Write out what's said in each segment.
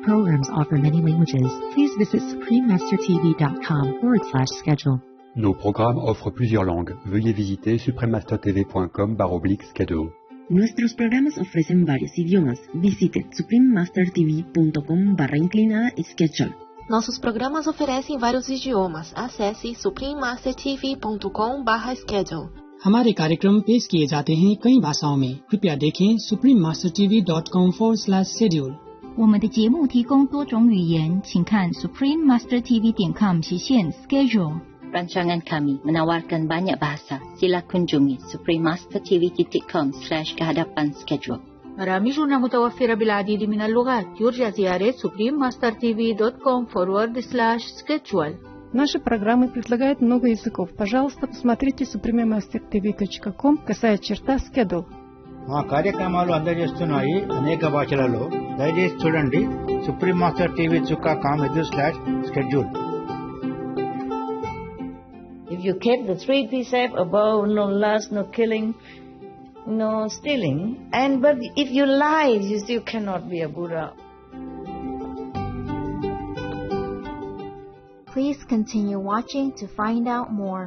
programs offer many languages. Please visit suprememastertv.com/schedule. Nos programmes offrent plusieurs langues. Veuillez visiter suprememastertv.com/schedule. Nuestros programas ofrecen varios idiomas. Visite suprememastertv.com/schedule. Nossos programas oferecem vários idiomas. Acesse suprememastertv.com/schedule. हमारे कार्यक्रम पेश किए जाते हैं कई भाषाओं में। कृपया देखें suprememastertv.com/schedule。我们的节目提供多种语言，请看 suprememastertv.com/schedule。 Rancangan kami menawarkan banyak bahasa. Sila kunjungi suprememastertv.com/kehadapan-schedule. برامجنا متوفرة بالعديد من اللغات. يرجى زيارة suprememastertv.com/schedule. Наши программы предлагают много языков. Пожалуйста, посмотрите suprememastertv.com/schedule. మా కార్యక్రమాలు అందజేస్తున్నాయి అనేక భాషలలో. దయచేసి చూడండి suprememastertv.com/schedule. If you kept the three precepts above, no lust, no killing, no stealing, but if you lie, you still cannot be a Buddha. Please continue watching to find out more.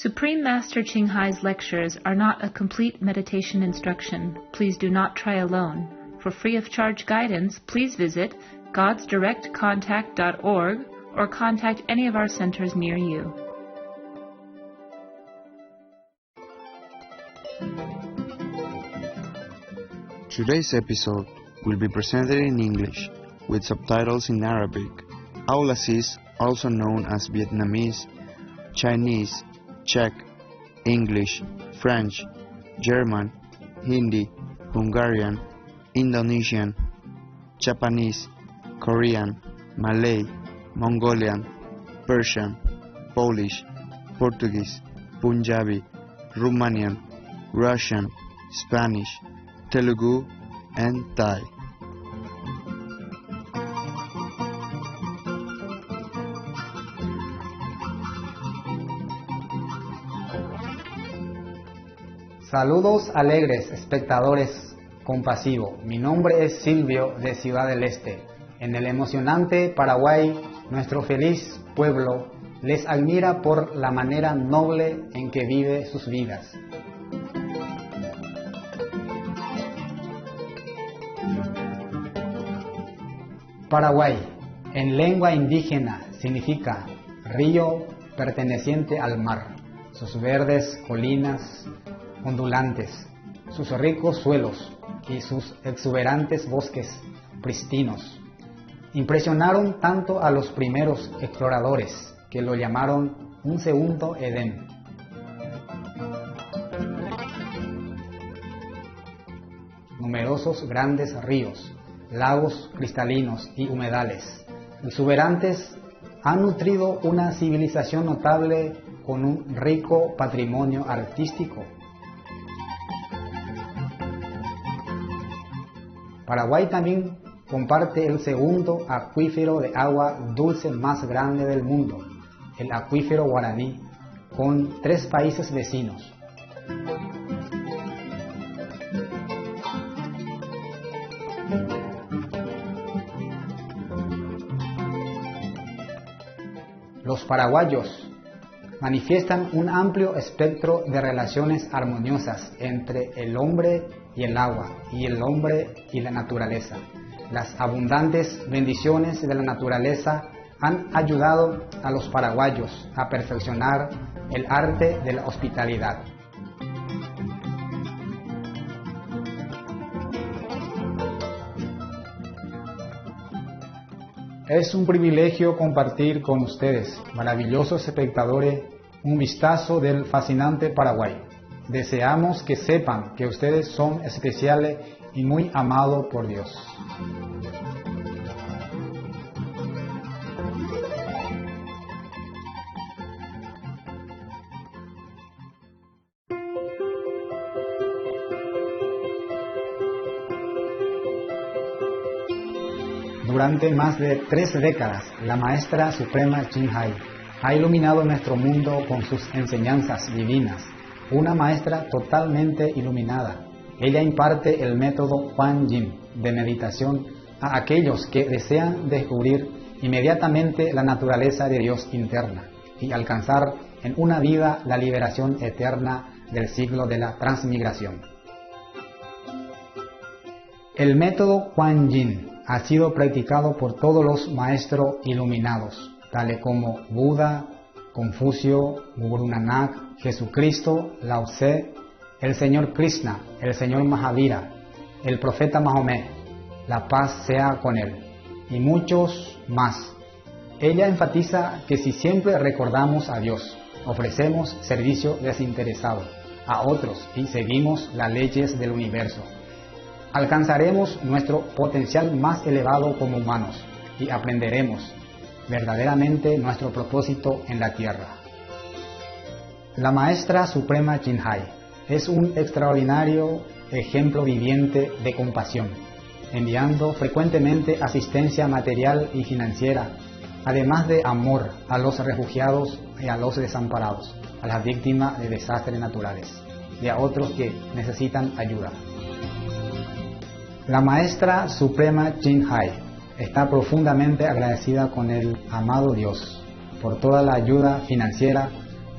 Supreme Master Qinghai's lectures are not a complete meditation instruction. Please do not try alone. For free of charge guidance, please visit godsdirectcontact.org or contact any of our centers near you. Today's episode will be presented in English with subtitles in Arabic. Aulasis, also known as Vietnamese, Chinese, Czech, English, French, German, Hindi, Hungarian, Indonesian, Japanese, Korean, Malay, Mongolian, Persian, Polish, Portuguese, Punjabi, Romanian, Russian, Spanish, Telugu, and Thai. Saludos alegres, espectadores compasivos. Mi nombre es Silvio de Ciudad del Este. En el emocionante Paraguay, nuestro feliz pueblo les admira por la manera noble en que vive sus vidas. Paraguay, en lengua indígena, significa río perteneciente al mar. Sus verdes colinas ondulantes, sus ricos suelos y sus exuberantes bosques pristinos impresionaron tanto a los primeros exploradores que lo llamaron un segundo Edén. Numerosos grandes ríos, lagos cristalinos y humedales exuberantes han nutrido una civilización notable con un rico patrimonio artístico. Paraguay también comparte el segundo acuífero de agua dulce más grande del mundo, el acuífero Guaraní, con 3 países vecinos. Los paraguayos manifiestan un amplio espectro de relaciones armoniosas entre el hombre y el agua, y el hombre y la naturaleza. Las abundantes bendiciones de la naturaleza han ayudado a los paraguayos a perfeccionar el arte de la hospitalidad. Es un privilegio compartir con ustedes, maravillosos espectadores, un vistazo del fascinante Paraguay. Deseamos que sepan que ustedes son especiales y muy amados por Dios. Durante más de 3 décadas, la maestra suprema CHINGHAI ha iluminado nuestro mundo con sus enseñanzas divinas. Una maestra totalmente iluminada, Ella imparte el método Kuan Yin de meditación a aquellos que desean descubrir inmediatamente la naturaleza de Dios interna y alcanzar en una vida la liberación eterna del ciclo de la transmigración. El método Kuan Yin ha sido practicado por todos los maestros iluminados, tales como Buda, Confucio, Guru Nanak, Jesucristo, Lao Tse, el Señor Krishna, el Señor Mahavira, el profeta Mahomet, la paz sea con él, y muchos más. Ella enfatiza que si siempre recordamos a Dios, ofrecemos servicio desinteresado a otros y seguimos las leyes del universo, alcanzaremos nuestro potencial más elevado como humanos y aprenderemos verdaderamente nuestro propósito en la tierra. La Maestra Suprema CHINGHAI es un extraordinario ejemplo viviente de compasión, enviando frecuentemente asistencia material y financiera, además de amor a los refugiados y a los desamparados, a las víctimas de desastres naturales y a otros que necesitan ayuda. La Maestra Suprema CHINGHAI está profundamente agradecida con el amado Dios por toda la ayuda financiera,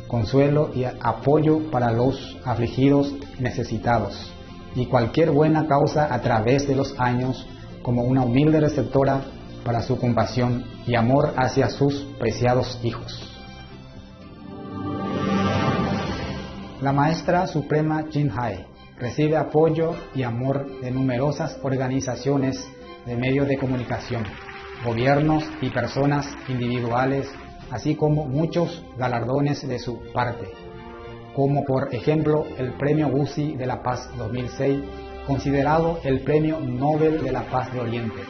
consuelo y apoyo para los afligidos y necesitados, y cualquier buena causa a través de los años como una humilde receptora para su compasión y amor hacia sus preciados hijos. La Maestra Suprema CHINGHAI recibe apoyo y amor de numerosas organizaciones de medios de comunicación, gobiernos y personas individuales, así como muchos galardones de su parte, como por ejemplo el Premio Wuxi de la Paz 2006, considerado el Premio Nobel de la Paz de Oriente,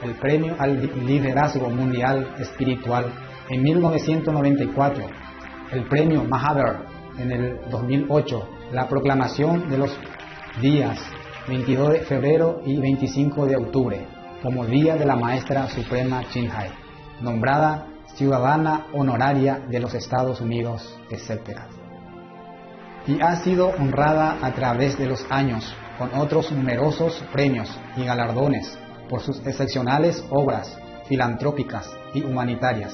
el Premio al Liderazgo Mundial Espiritual en 1994, el Premio Mahavir en el 2008, la proclamación de los días 22 de febrero y 25 de octubre como Día de la Maestra Suprema CHINGHAI, nombrada Ciudadana Honoraria de los Estados Unidos, etc. Y ha sido honrada a través de los años con otros numerosos premios y galardones por sus excepcionales obras filantrópicas y humanitarias.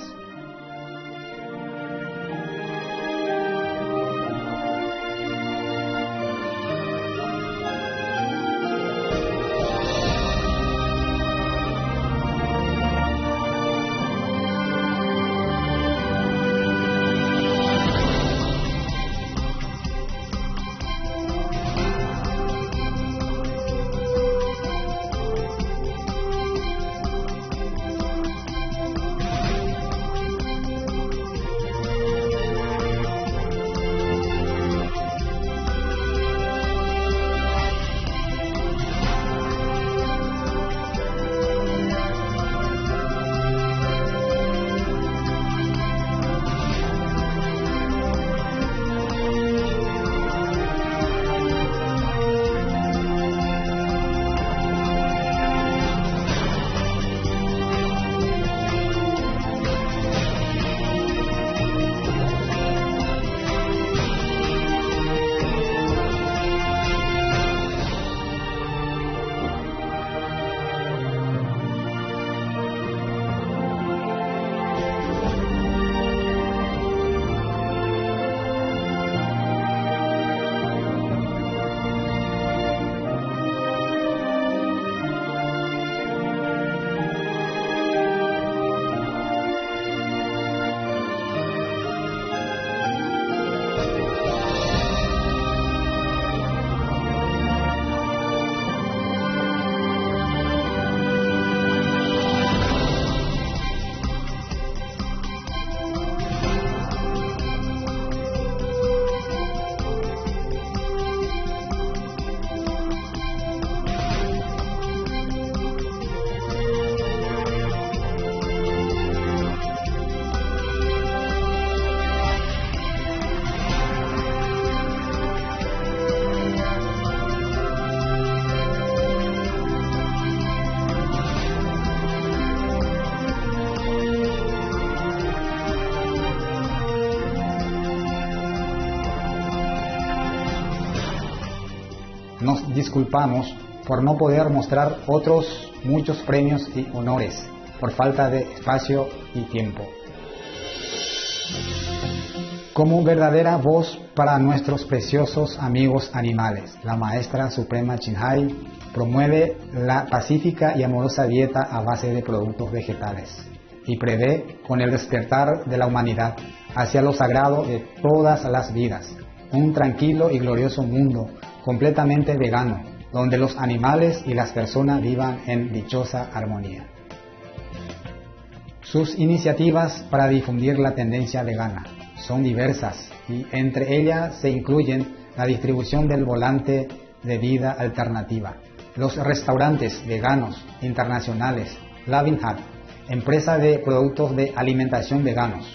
disculpamos por no poder mostrar otros muchos premios y honores, por falta de espacio y tiempo. Como verdadera voz para nuestros preciosos amigos animales, la Maestra Suprema CHINGHAI promueve la pacífica y amorosa dieta a base de productos vegetales y prevé, con el despertar de la humanidad hacia lo sagrado de todas las vidas, un tranquilo y glorioso mundo completamente vegano, donde los animales y las personas vivan en dichosa armonía. Sus iniciativas para difundir la tendencia vegana son diversas y entre ellas se incluyen la distribución del volante de vida alternativa, los restaurantes veganos internacionales, THANH, empresa de productos de alimentación veganos,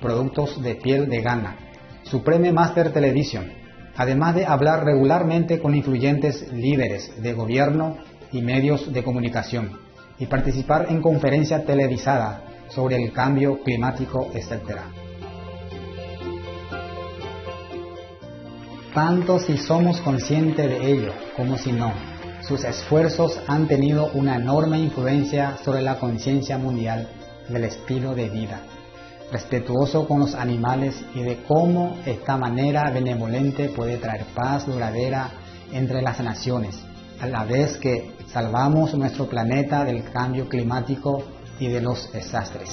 productos de piel vegana, Supreme Master Television, además de hablar regularmente con influyentes líderes de gobierno y medios de comunicación y participar en conferencias televisadas sobre el cambio climático, etc. Tanto si somos conscientes de ello como si no, sus esfuerzos han tenido una enorme influencia sobre la conciencia mundial del estilo de vida respetuoso con los animales y de cómo esta manera benevolente puede traer paz duradera entre las naciones, a la vez que salvamos nuestro planeta del cambio climático y de los desastres.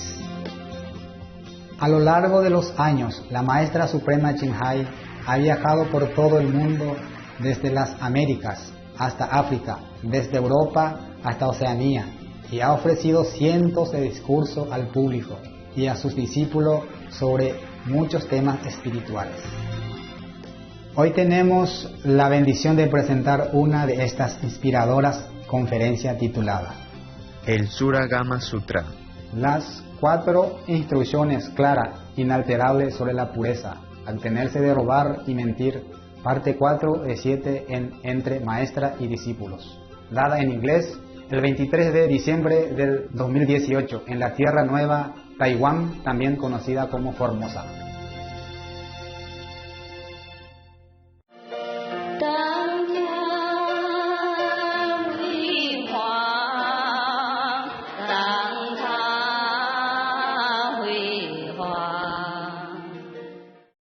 A lo largo de los años, la Maestra Suprema CHINGHAI ha viajado por todo el mundo, desde las Américas hasta África, desde Europa hasta Oceanía, y ha ofrecido cientos de discursos al público y a sus discípulos sobre muchos temas espirituales. Hoy tenemos la bendición de presentar una de estas inspiradoras conferencias titulada El Suragama Sutra. Las 4 instrucciones claras, inalterables sobre la pureza, abstenerse de robar y mentir, parte 4 de 7 entre maestra y discípulos, dada en inglés el 23 de diciembre del 2018 en la Tierra Nueva, Taiwán, también conocida como Formosa.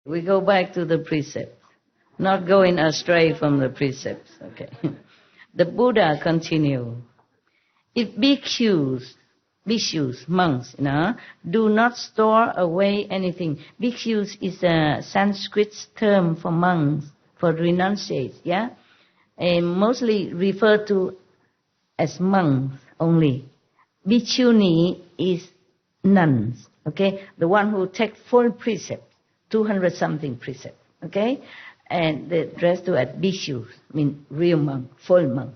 We go back to the precept, not going astray from the precepts. Okay. The Buddha continued, if bhikshus, monks, do not store away anything. Bhikshus is a Sanskrit term for monks, for renunciates, yeah? And mostly referred to as monks only. Bhikshuni is nuns, okay? The one who take full precept, 200 something precept, okay? And the rest to at bhikshus, mean real monk, full monk.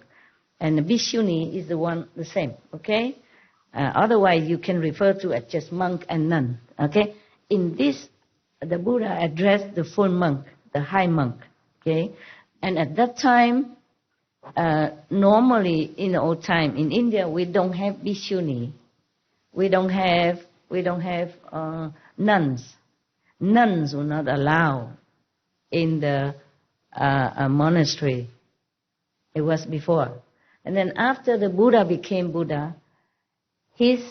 And the bhikshuni is the one, the same, okay? Otherwise, you can refer to as just monk and nun. Okay? In this, the Buddha addressed the full monk, the high monk. Okay? And at that time, normally in the old time in India, we don't have bhikshuni. We don't have nuns. Nuns were not allowed in the monastery. It was before. And then after the Buddha became Buddha, his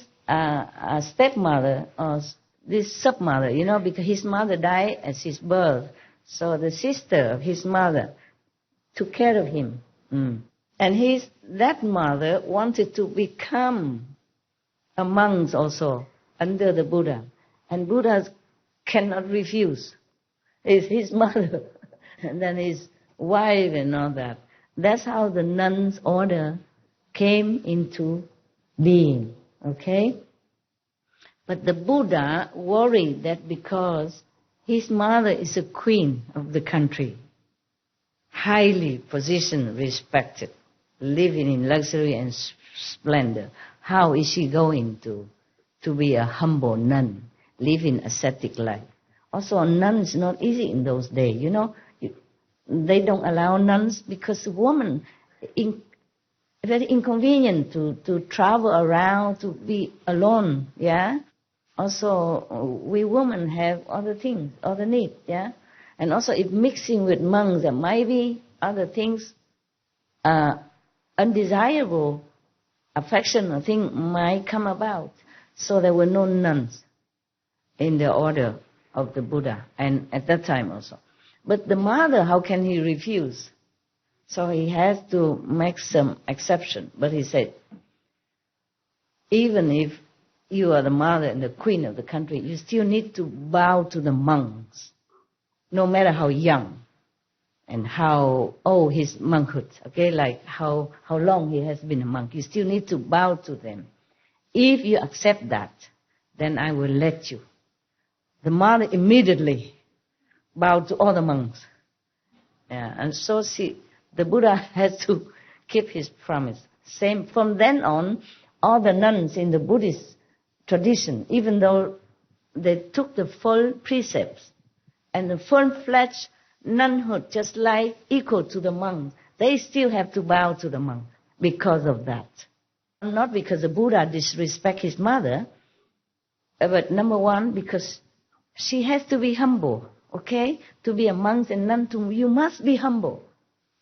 stepmother, or this stepmother, because his mother died at his birth, so the sister of his mother took care of him. And that mother wanted to become a monk also under the Buddha. And Buddha cannot refuse. It's his mother, and then his wife and all that. That's how the nuns' order came into being. Okay? But the Buddha worried that because his mother is a queen of the country, highly positioned, respected, living in luxury and splendor, how is she going to be a humble nun, living ascetic life? Also, a nun is not easy in those days, They don't allow nuns because women very inconvenient to travel around, to be alone, yeah? Also, we women have other things, other needs, yeah? And also, if mixing with monks, there might be other things undesirable affection or thing might come about. So there were no nuns in the order of the Buddha, and at that time also. But the mother, how can he refuse? So he has to make some exception. But he said, even if you are the mother and the queen of the country, you still need to bow to the monks, no matter how young and how old his monkhood, okay, like how long he has been a monk. You still need to bow to them. If you accept that, then I will let you. The mother immediately bowed to all the monks. Yeah, and so the Buddha has to keep his promise. Same from then on, all the nuns in the Buddhist tradition, even though they took the full precepts and the full-fledged nunhood, just like equal to the monks, they still have to bow to the monk because of that. Not because the Buddha disrespect his mother, but number one, because she has to be humble, okay? To be a monk and nun, you must be humble.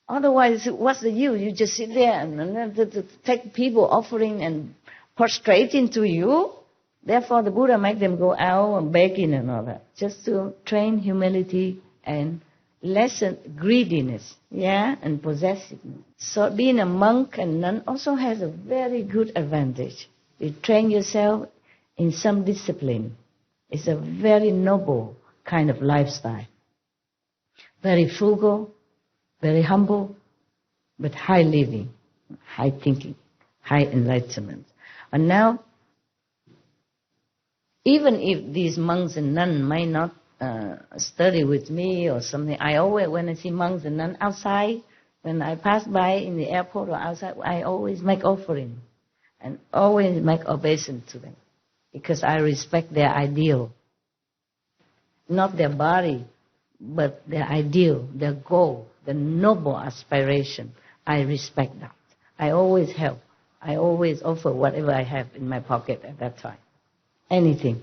Otherwise, what's the use? You just sit there and to take people offering and prostrating to you. Therefore, the Buddha make them go out and begging and all that, just to train humility and lessen greediness, yeah, and possessiveness. So being a monk and nun also has a very good advantage. You train yourself in some discipline. It's a very noble kind of lifestyle. Very frugal, very humble, but high living, high thinking, high enlightenment. And now, even if these monks and nuns might not study with me or something, I always, when I see monks and nuns outside, when I pass by in the airport or outside, I always make offering and always make obeisance to them because I respect their ideal. Not their body, but their ideal, their goal, the noble aspiration. I respect that. I always help. I always offer whatever I have in my pocket at that time. Anything.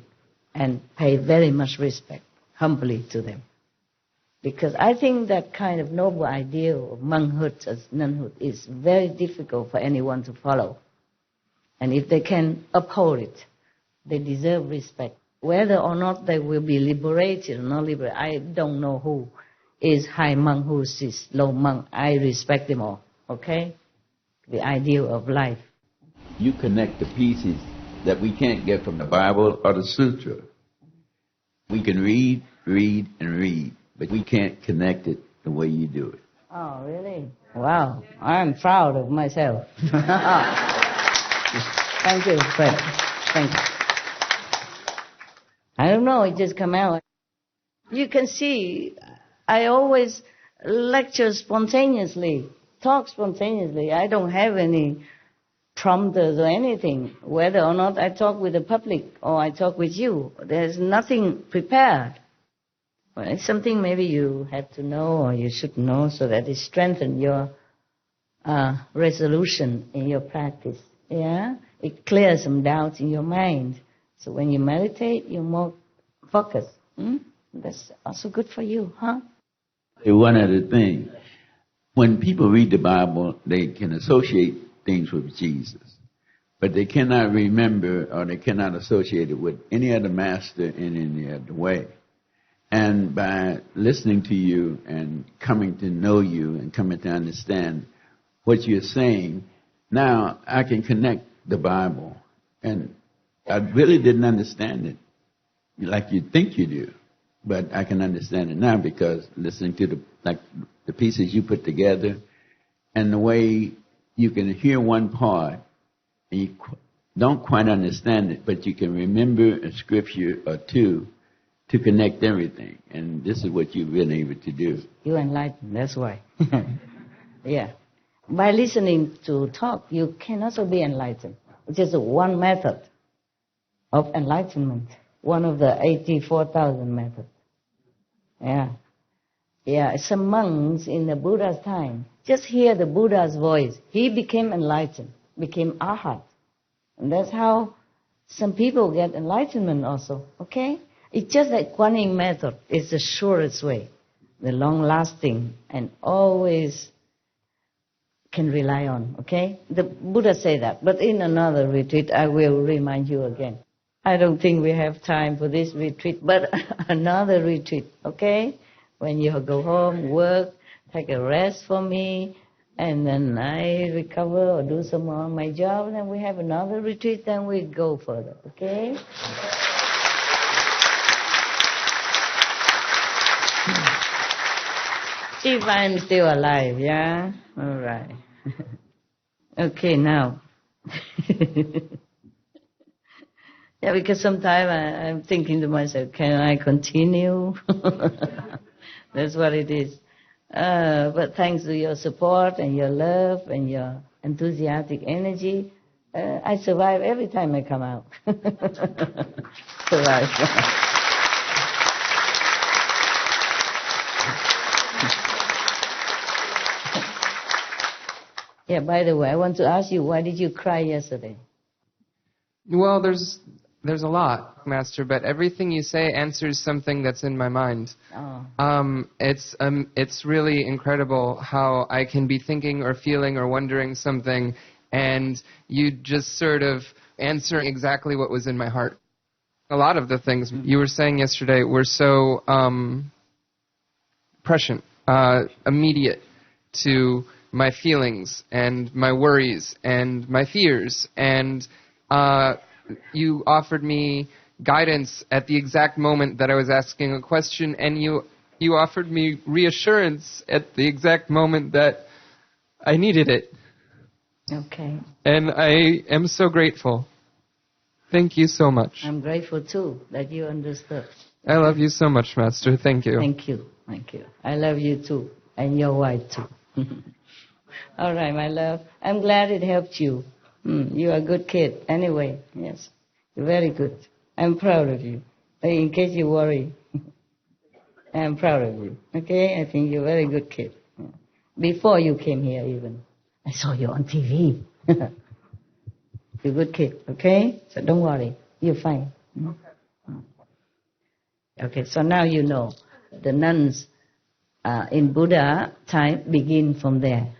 And pay very much respect, humbly to them. Because I think that kind of noble ideal of monkhood as nunhood is very difficult for anyone to follow. And if they can uphold it, they deserve respect. Whether or not they will be liberated or not liberated, I don't know who is high monk, who is low monk. I respect them all, okay? The ideal of life. You connect the pieces that we can't get from the Bible or the Sutra. We can read, and read, but we can't connect it the way you do it. Oh, really? Wow. I'm proud of myself. Thank you, Fred. Thank you. I don't know, it just come out. You can see, I always lecture spontaneously, talk spontaneously. I don't have any prompters or anything, whether or not I talk with the public or I talk with you. There's nothing prepared. Well, it's something maybe you have to know or you should know so that it strengthens your resolution in your practice. Yeah? It clears some doubts in your mind. So when you meditate, you're more focused. That's also good for you, huh? One other thing. When people read the Bible, they can associate things with Jesus. But they cannot remember or they cannot associate it with any other master in any other way. And by listening to you and coming to know you and coming to understand what you're saying, now I can connect the Bible. And I really didn't understand it like you think you do. But I can understand it now because listening to the pieces you put together and the way you can hear one part and you don't quite understand it, but you can remember a scripture or two to connect everything. And this is what you've been able to do. You enlighten, that's why. Yeah. By listening to talk, you can also be enlightened. It's just one method of enlightenment. One of the 84,000 methods. Yeah. Yeah, some monks in the Buddha's time, just hear the Buddha's voice. He became enlightened, became arhat. And that's how some people get enlightenment also, okay? It's just that Kuan Yin method is the surest way, the long-lasting and always can rely on, okay? The Buddha said that, but in another retreat, I will remind you again. I don't think we have time for this retreat, but another retreat, okay? When you go home, work, take a rest for me, and then I recover or do some more of my job, and then we have another retreat, then we go further, okay? If I'm still alive, yeah? All right. Okay, now. Yeah, because sometimes I'm thinking to myself, can I continue? That's what it is. But thanks to your support and your love and your enthusiastic energy, I survive every time I come out. Survive. Yeah, by the way, I want to ask you, why did you cry yesterday? Well, there's a lot, Master, but everything you say answers something that's in my mind. Oh. It's really incredible how I can be thinking or feeling or wondering something, and you just sort of answer exactly what was in my heart. A lot of the things you were saying yesterday were so prescient, immediate to my feelings and my worries and my fears, and you offered me guidance at the exact moment that I was asking a question, and you offered me reassurance at the exact moment that I needed it. Okay. And I am so grateful. Thank you so much. I'm grateful too that you understood. I love you so much, Master. Thank you. Thank you. Thank you. I love you too, and your wife too. All right, my love. I'm glad it helped you. You're a good kid. Anyway, yes. You're very good. I'm proud of you. In case you worry, I'm proud of you. Okay? I think you're a very good kid. Before you came here even. I saw you on TV. You're a good kid. Okay? So don't worry. You're fine. Okay, so now you know. The nuns in Buddha time begin from there.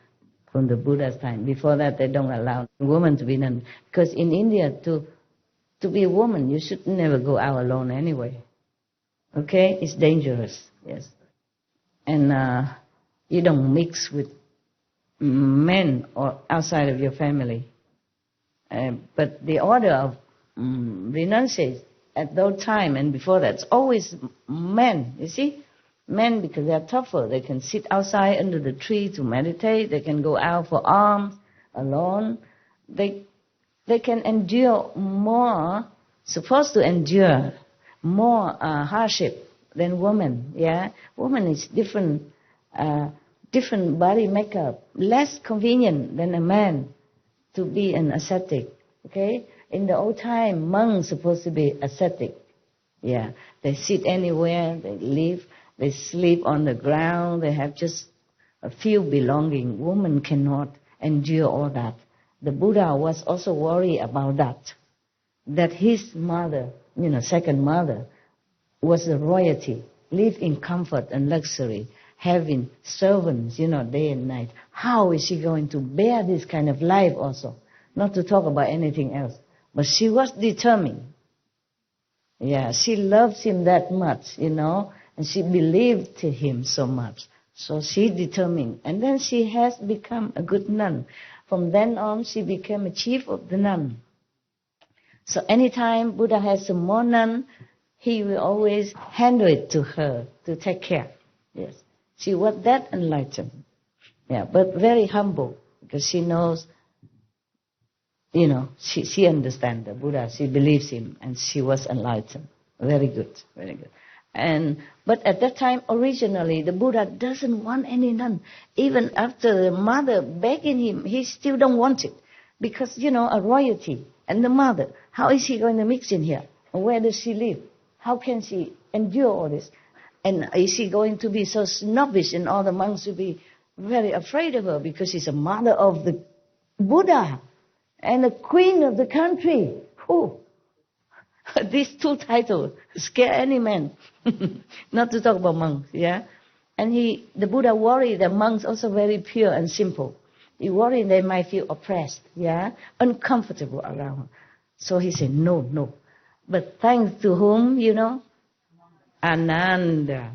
From the Buddha's time. Before that, they don't allow women to be nun. Because in India, to be a woman, you should never go out alone anyway. Okay? It's dangerous. Yes. And you don't mix with men or outside of your family. But the order of renunciates at that time and before that, it's always men, you see? Men, because they are tougher, they can sit outside under the tree to meditate, they can go out for alms alone. They can endure more, supposed to endure more hardship than women, yeah? Woman is different body makeup, less convenient than a man to be an ascetic, okay? In the old time, monks supposed to be ascetic, yeah? They sit anywhere, they live. They sleep on the ground. They have just a few belongings. Women cannot endure all that. The Buddha was also worried about that. That his mother, second mother, was a royalty, lived in comfort and luxury, having servants, day and night. How is she going to bear this kind of life also? Not to talk about anything else. But she was determined. Yeah, she loves him that much, and she believed in him so much. So she determined. And then she has become a good nun. From then on, she became a chief of the nun. So anytime Buddha has some more nun, he will always handle it to her to take care. Yes. She was that enlightened. Yeah, but very humble because she knows, she understands the Buddha. She believes him and she was enlightened. Very good, very good. But at that time, originally, the Buddha doesn't want any nun. Even after the mother begging him, he still don't want it. Because, a royalty and the mother, how is he going to mix in here? And where does she live? How can she endure all this? And is she going to be so snobbish and all the monks will be very afraid of her because she's a mother of the Buddha and a queen of the country? Who? These two titles scare any man. Not to talk about monks, yeah? And the Buddha worried that monks also very pure and simple. You worry they might feel oppressed, uncomfortable around. So he said, no. But thanks to whom, Ananda.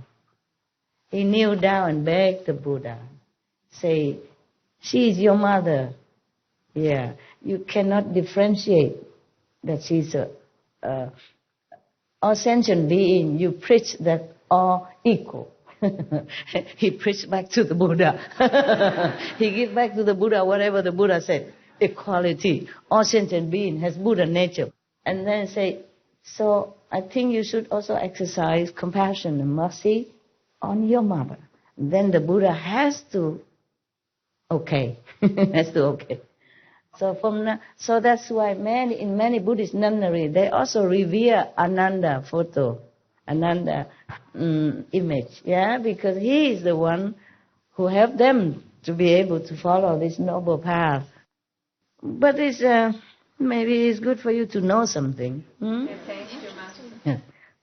He kneeled down and begged the Buddha, say, she is your mother. Yeah, you cannot differentiate that she's all sentient being. You preach that all equal. He preached back to the Buddha. He gave back to the Buddha whatever the Buddha said. Equality. All sentient being has Buddha nature. And then say, so I think you should also exercise compassion and mercy on your mother. And then the Buddha has to okay. So that's why in many Buddhist nunnery, they also revere Ananda photo, Ananda image, because he is the one who helped them to be able to follow this noble path. But it's maybe it's good for you to know something, so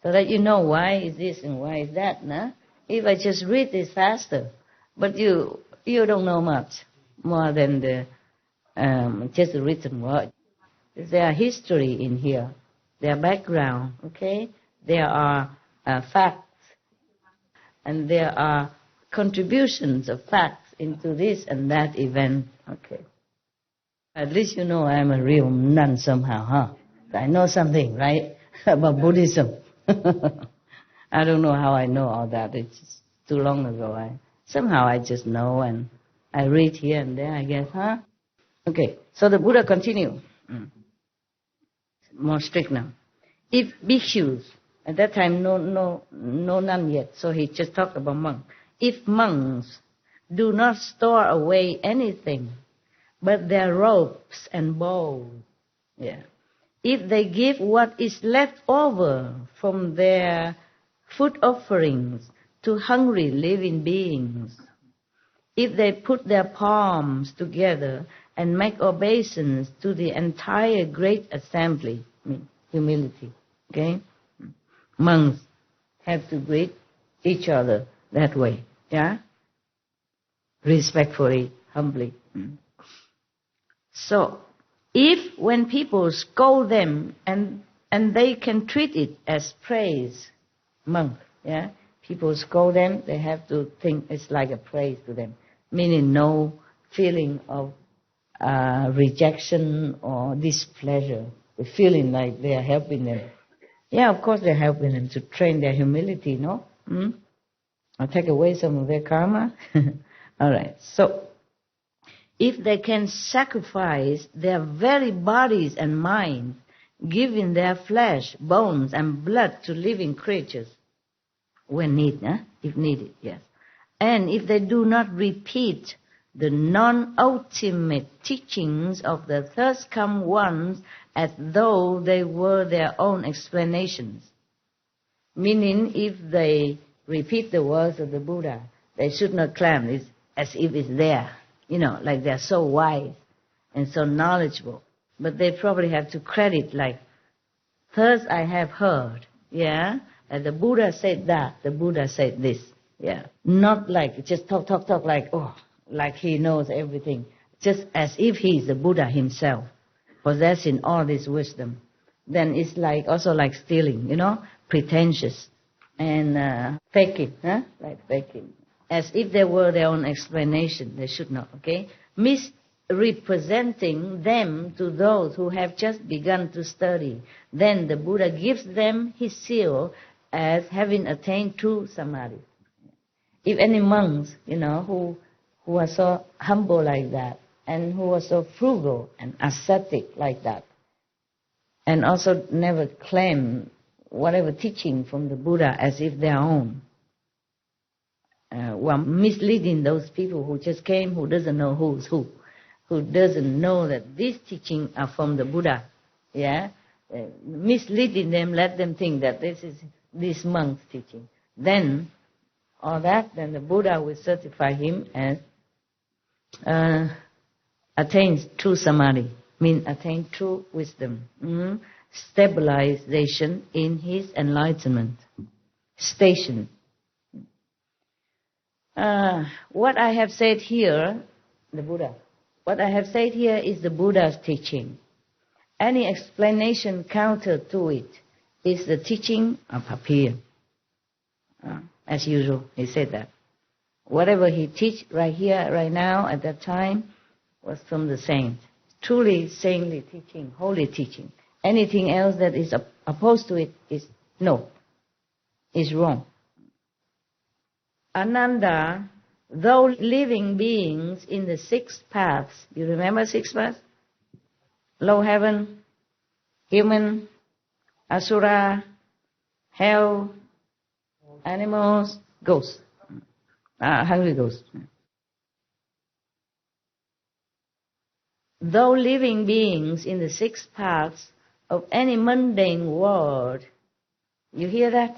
that you know why is this and why is that. Nah? If I just read this faster, but you don't know much more than the just the written word. There are history in here. There are background, okay? There are facts. And there are contributions of facts into this and that event, okay? At least you know I'm a real nun somehow, huh? I know something, right? About Buddhism. I don't know how I know all that. It's just too long ago. Somehow I just know, and I read here and there, I guess, huh? Okay, so the Buddha continued. More strict now. If bhikkhus, at that time no none yet, so he just talked about monks. If monks do not store away anything but their robes and bowls, if they give what is left over from their food offerings to hungry living beings, if they put their palms together and make obeisance to the entire great assembly, humility, okay? Monks have to greet each other that way, respectfully, humbly. So, if when people scold them and they can treat it as praise, monk, people scold them, they have to think it's like a praise to them, meaning no feeling of rejection or displeasure, the feeling like they are helping them. Yeah, of course they're helping them to train their humility, no? Or take away some of their karma. All right, so if they can sacrifice their very bodies and minds, giving their flesh, bones, and blood to living creatures, when needed, if needed, yes. And if they do not repeat the non-ultimate teachings of the third come ones as though they were their own explanations. Meaning, if they repeat the words of the Buddha, they should not claim it as if it's there, like they're so wise and so knowledgeable. But they probably have to credit like, first I have heard, and the Buddha said that, the Buddha said this, Not like just talk like, like he knows everything, just as if he is the Buddha himself, possessing all this wisdom. Then it's like also like stealing, pretentious and faking, like faking, as if they were their own explanation. They should not, okay? Misrepresenting them to those who have just begun to study. Then the Buddha gives them his seal as having attained true samadhi. If any monks, who are so humble like that, and who are so frugal and ascetic like that, and also never claim whatever teaching from the Buddha as if their own, were misleading those people who just came, who doesn't know who's who doesn't know that these teachings are from the Buddha, misleading them, let them think that this is this monk's teaching. Then the Buddha will certify him as attains true samadhi, means attain true wisdom, stabilization in his enlightenment, station. What I have said here, the Buddha, What I have said here is the Buddha's teaching. Any explanation counter to it is the teaching of Appear. As usual, he said that. Whatever he teach right here, right now, at that time, was from the saint. Truly saintly teaching, holy teaching. Anything else that is opposed to it is no, is wrong. Ananda, though living beings in the 6 paths, you remember 6 paths? Low heaven, human, asura, hell, animals, ghosts, hungry ghosts. Though living beings in the 6 paths of any mundane world, you hear that?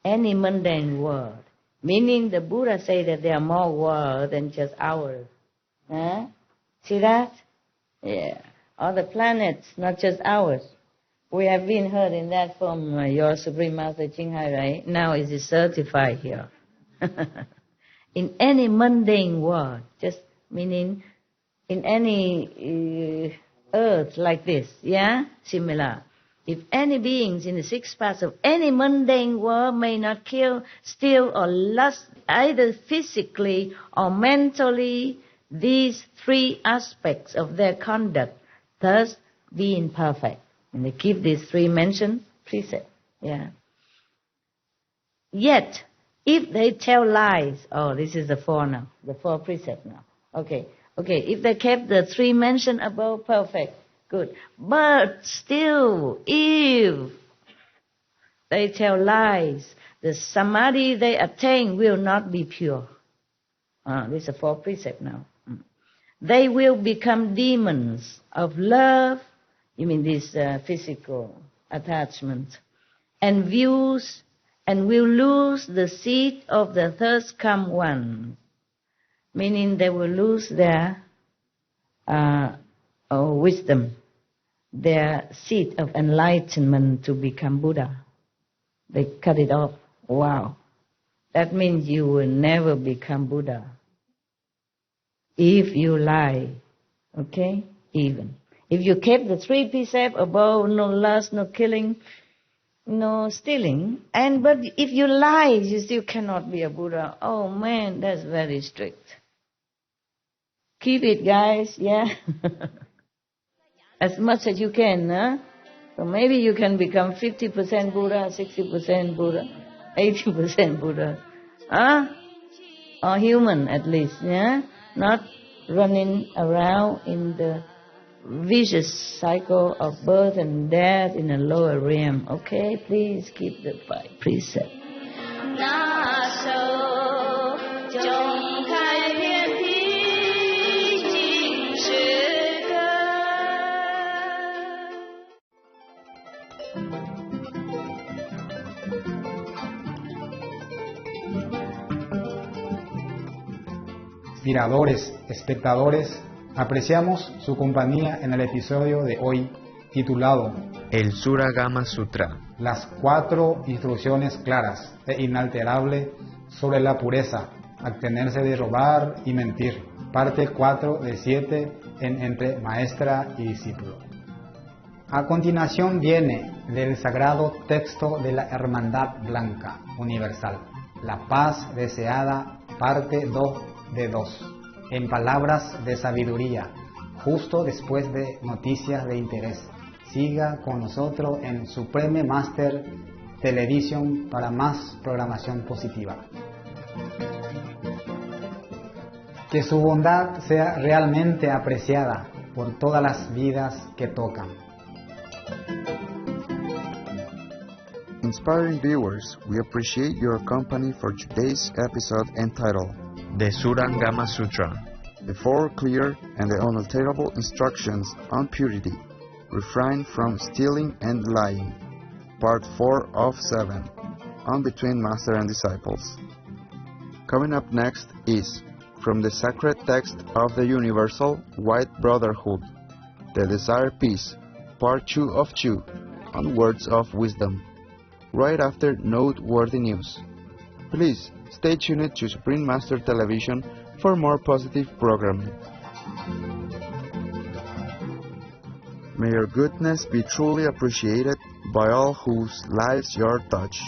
Any mundane world. Meaning the Buddha say that there are more worlds than just ours. See that? Yeah. All the planets, not just ours. We have been heard in that from your Supreme Master CHINGHAI, right? Now it is certified here. In any mundane world, just meaning in any earth like this, yeah? Similar. If any beings in the 6 paths of any mundane world may not kill, steal, or lust, either physically or mentally, these 3 aspects of their conduct, thus being perfect. And they keep these 3 mentioned precepts. Yeah. Yet, if they tell lies, this is the 4 now, the 4 precepts now. Okay, if they kept the 3 mentioned above, perfect, good. But still, if they tell lies, the samadhi they attain will not be pure. This is a 4 precept now. They will become demons of love, you mean this physical attachment, and views, and will lose the seat of the thirst come one, meaning they will lose their wisdom, their seat of enlightenment to become Buddha. They cut it off. Wow. That means you will never become Buddha. If you lie, okay? Even. If you kept the 3 precepts above, no lust, no killing, no stealing, but if you lie, you still cannot be a Buddha. Oh man, that's very strict. Keep it, guys, yeah? As much as you can, huh? So maybe you can become 50% Buddha, 60% Buddha, 80% Buddha. Or human at least, yeah? Not running around in the vicious cycle of birth and death in a lower realm. Okay, please keep the 5 precepts. Miradores, espectadores, apreciamos su compañía en el episodio de hoy titulado El Suragama Sutra. Las 4 instrucciones claras e inalterables sobre la pureza, abstenerse de robar y mentir. Parte 4 de 7 en Entre Maestra y Discípulo. A continuación viene del sagrado texto de la Hermandad Blanca Universal, La Paz Deseada, parte 2 de 2, en palabras de sabiduría, justo después de noticias de interés. Siga con nosotros en Supreme Master Television para más programación positiva. Que su bondad sea realmente apreciada por todas las vidas que tocan. Inspiring viewers, we appreciate your company for today's episode entitled The Surangama Sutra, the 4 clear and the unalterable instructions on purity. Refrain from stealing and lying. Part 4 of 7, on Between Master and Disciples. Coming up next is, from the sacred text of the Universal White Brotherhood, The Desired Peace, Part 2 of 2, on Words of Wisdom, right after noteworthy news. Please stay tuned to Supreme Master Television for more positive programming. May your goodness be truly appreciated by all whose lives you touch.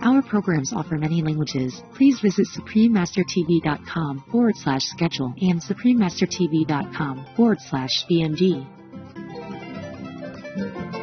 Our programs offer many languages. Please visit suprememastertv.com/schedule and suprememastertv.com/BMD.